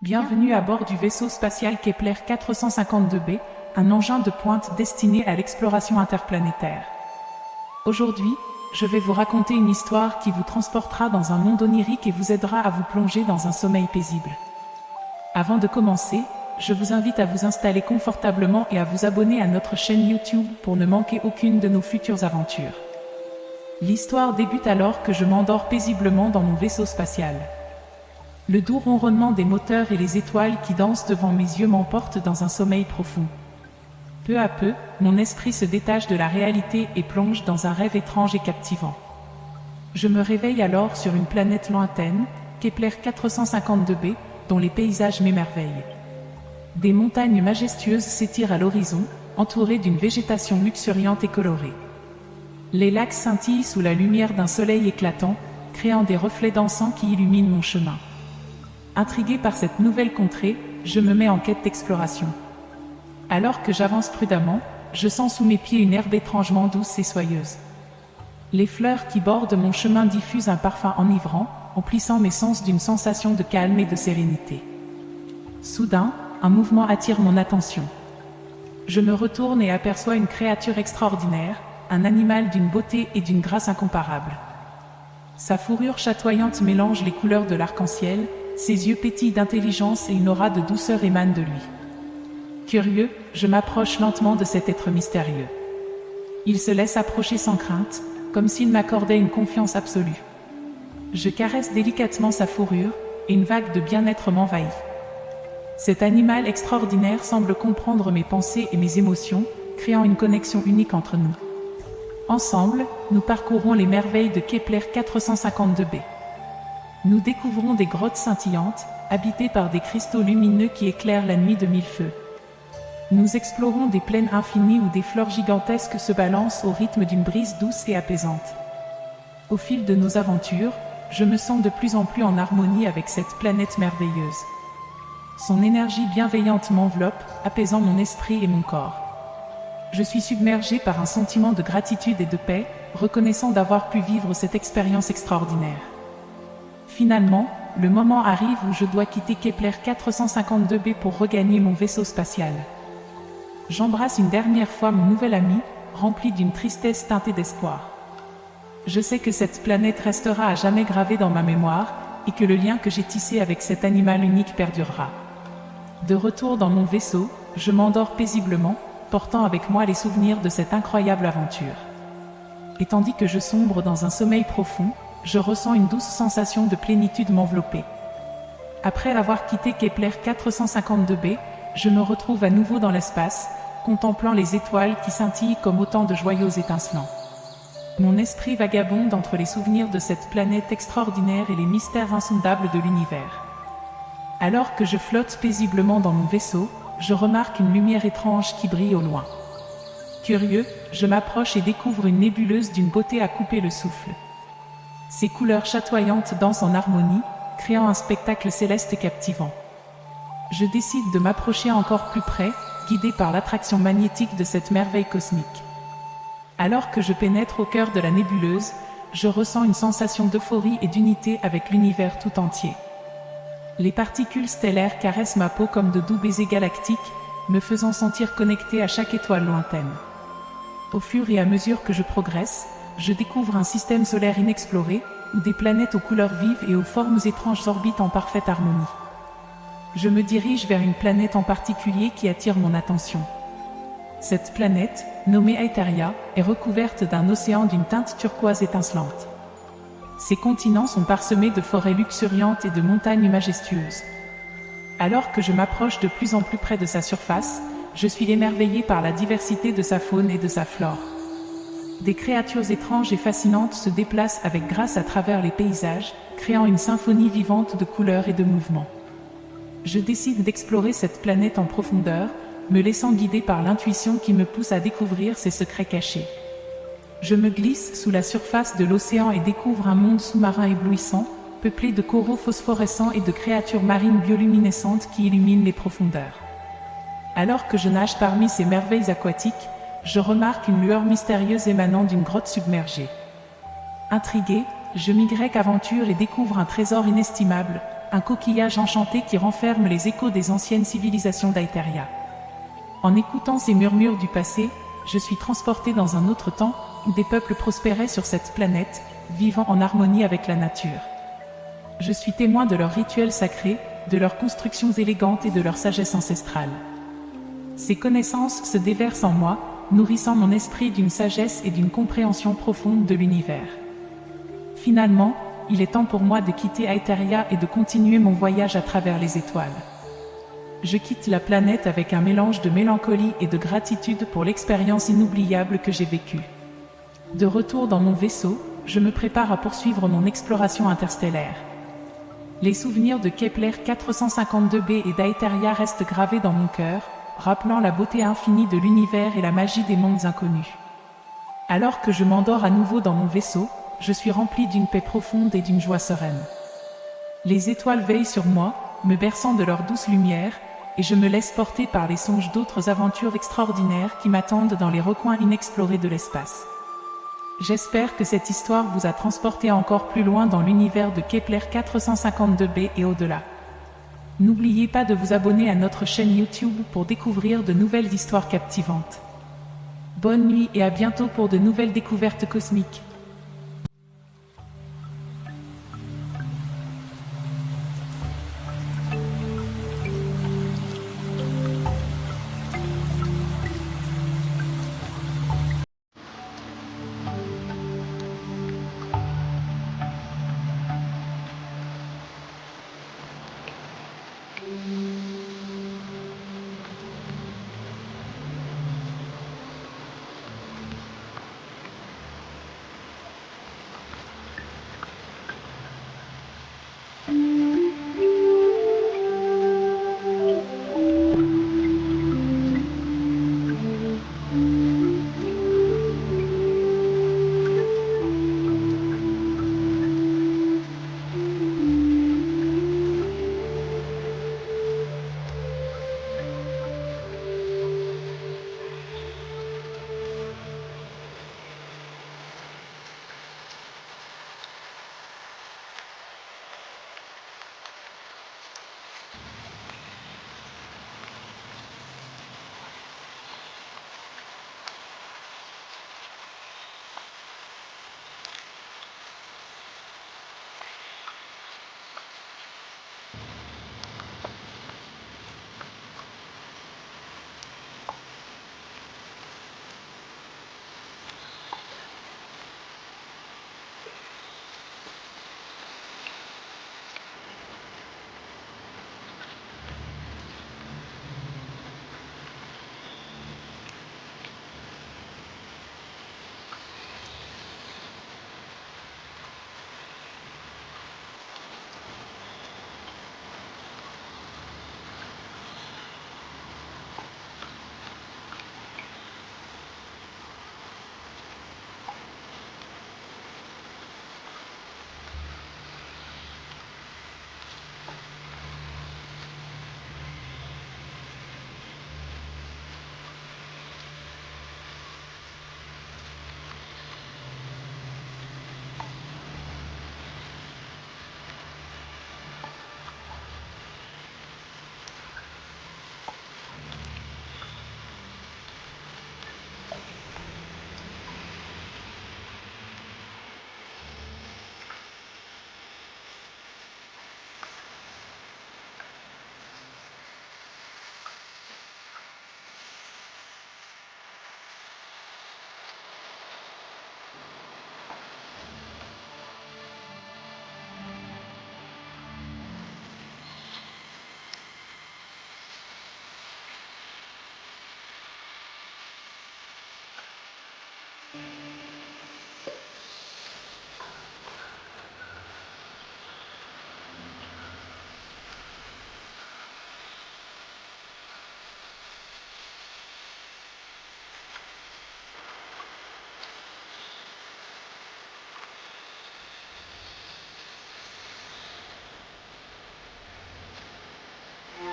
Bienvenue à bord du vaisseau spatial Kepler 452b, un engin de pointe destiné à l'exploration interplanétaire. Aujourd'hui, je vais vous raconter une histoire qui vous transportera dans un monde onirique et vous aidera à vous plonger dans un sommeil paisible. Avant de commencer, je vous invite à vous installer confortablement et à vous abonner à notre chaîne YouTube pour ne manquer aucune de nos futures aventures. L'histoire débute alors que je m'endors paisiblement dans mon vaisseau spatial. Le doux ronronnement des moteurs et les étoiles qui dansent devant mes yeux m'emportent dans un sommeil profond. Peu à peu, mon esprit se détache de la réalité et plonge dans un rêve étrange et captivant. Je me réveille alors sur une planète lointaine, Kepler 452b, dont les paysages m'émerveillent. Des montagnes majestueuses s'étirent à l'horizon, entourées d'une végétation luxuriante et colorée. Les lacs scintillent sous la lumière d'un soleil éclatant, créant des reflets dansants qui illuminent mon chemin. Intrigué par cette nouvelle contrée, je me mets en quête d'exploration. Alors que j'avance prudemment, je sens sous mes pieds une herbe étrangement douce et soyeuse. Les fleurs qui bordent mon chemin diffusent un parfum enivrant, emplissant mes sens d'une sensation de calme et de sérénité. Soudain, un mouvement attire mon attention. Je me retourne et aperçois une créature extraordinaire, un animal d'une beauté et d'une grâce incomparables. Sa fourrure chatoyante mélange les couleurs de l'arc-en-ciel, ses yeux pétillent d'intelligence et une aura de douceur émane de lui. Curieux, je m'approche lentement de cet être mystérieux. Il se laisse approcher sans crainte, comme s'il m'accordait une confiance absolue. Je caresse délicatement sa fourrure, et une vague de bien-être m'envahit. Cet animal extraordinaire semble comprendre mes pensées et mes émotions, créant une connexion unique entre nous. Ensemble, nous parcourons les merveilles de Kepler 452b. Nous découvrons des grottes scintillantes, habitées par des cristaux lumineux qui éclairent la nuit de mille feux. Nous explorons des plaines infinies où des fleurs gigantesques se balancent au rythme d'une brise douce et apaisante. Au fil de nos aventures, je me sens de plus en plus en harmonie avec cette planète merveilleuse. Son énergie bienveillante m'enveloppe, apaisant mon esprit et mon corps. Je suis submergé par un sentiment de gratitude et de paix, reconnaissant d'avoir pu vivre cette expérience extraordinaire. Finalement, le moment arrive où je dois quitter Kepler 452b pour regagner mon vaisseau spatial. J'embrasse une dernière fois mon nouvel ami, rempli d'une tristesse teintée d'espoir. Je sais que cette planète restera à jamais gravée dans ma mémoire, et que le lien que j'ai tissé avec cet animal unique perdurera. De retour dans mon vaisseau, je m'endors paisiblement, portant avec moi les souvenirs de cette incroyable aventure. Et tandis que je sombre dans un sommeil profond, je ressens une douce sensation de plénitude m'envelopper. Après avoir quitté Kepler 452b, je me retrouve à nouveau dans l'espace, contemplant les étoiles qui scintillent comme autant de joyaux étincelants. Mon esprit vagabonde entre les souvenirs de cette planète extraordinaire et les mystères insondables de l'univers. Alors que je flotte paisiblement dans mon vaisseau, je remarque une lumière étrange qui brille au loin. Curieux, je m'approche et découvre une nébuleuse d'une beauté à couper le souffle. Ses couleurs chatoyantes dansent en harmonie, créant un spectacle céleste et captivant. Je décide de m'approcher encore plus près, guidé par l'attraction magnétique de cette merveille cosmique. Alors que je pénètre au cœur de la nébuleuse, je ressens une sensation d'euphorie et d'unité avec l'univers tout entier. Les particules stellaires caressent ma peau comme de doux baisers galactiques, me faisant sentir connecté à chaque étoile lointaine. Au fur et à mesure que je progresse, je découvre un système solaire inexploré, où des planètes aux couleurs vives et aux formes étranges orbitent en parfaite harmonie. Je me dirige vers une planète en particulier qui attire mon attention. Cette planète, nommée Aetheria, est recouverte d'un océan d'une teinte turquoise étincelante. Ses continents sont parsemés de forêts luxuriantes et de montagnes majestueuses. Alors que je m'approche de plus en plus près de sa surface, je suis émerveillé par la diversité de sa faune et de sa flore. Des créatures étranges et fascinantes se déplacent avec grâce à travers les paysages, créant une symphonie vivante de couleurs et de mouvements. Je décide d'explorer cette planète en profondeur, me laissant guider par l'intuition qui me pousse à découvrir ses secrets cachés. Je me glisse sous la surface de l'océan et découvre un monde sous-marin éblouissant, peuplé de coraux phosphorescents et de créatures marines bioluminescentes qui illuminent les profondeurs. Alors que je nage parmi ces merveilles aquatiques, je remarque une lueur mystérieuse émanant d'une grotte submergée. Intrigué, je m'y aventure et découvre un trésor inestimable, un coquillage enchanté qui renferme les échos des anciennes civilisations d'Aetheria. En écoutant ces murmures du passé, je suis transporté dans un autre temps, où des peuples prospéraient sur cette planète, vivant en harmonie avec la nature. Je suis témoin de leurs rituels sacrés, de leurs constructions élégantes et de leur sagesse ancestrale. Ces connaissances se déversent en moi, nourrissant mon esprit d'une sagesse et d'une compréhension profonde de l'univers. Finalement, il est temps pour moi de quitter Aetheria et de continuer mon voyage à travers les étoiles. Je quitte la planète avec un mélange de mélancolie et de gratitude pour l'expérience inoubliable que j'ai vécue. De retour dans mon vaisseau, je me prépare à poursuivre mon exploration interstellaire. Les souvenirs de Kepler 452b et d'Aetheria restent gravés dans mon cœur, rappelant la beauté infinie de l'univers et la magie des mondes inconnus. Alors que je m'endors à nouveau dans mon vaisseau, je suis rempli d'une paix profonde et d'une joie sereine. Les étoiles veillent sur moi, me berçant de leur douce lumière, et je me laisse porter par les songes d'autres aventures extraordinaires qui m'attendent dans les recoins inexplorés de l'espace. J'espère que cette histoire vous a transporté encore plus loin dans l'univers de Kepler 452b et au-delà. N'oubliez pas de vous abonner à notre chaîne YouTube pour découvrir de nouvelles histoires captivantes. Bonne nuit et à bientôt pour de nouvelles découvertes cosmiques.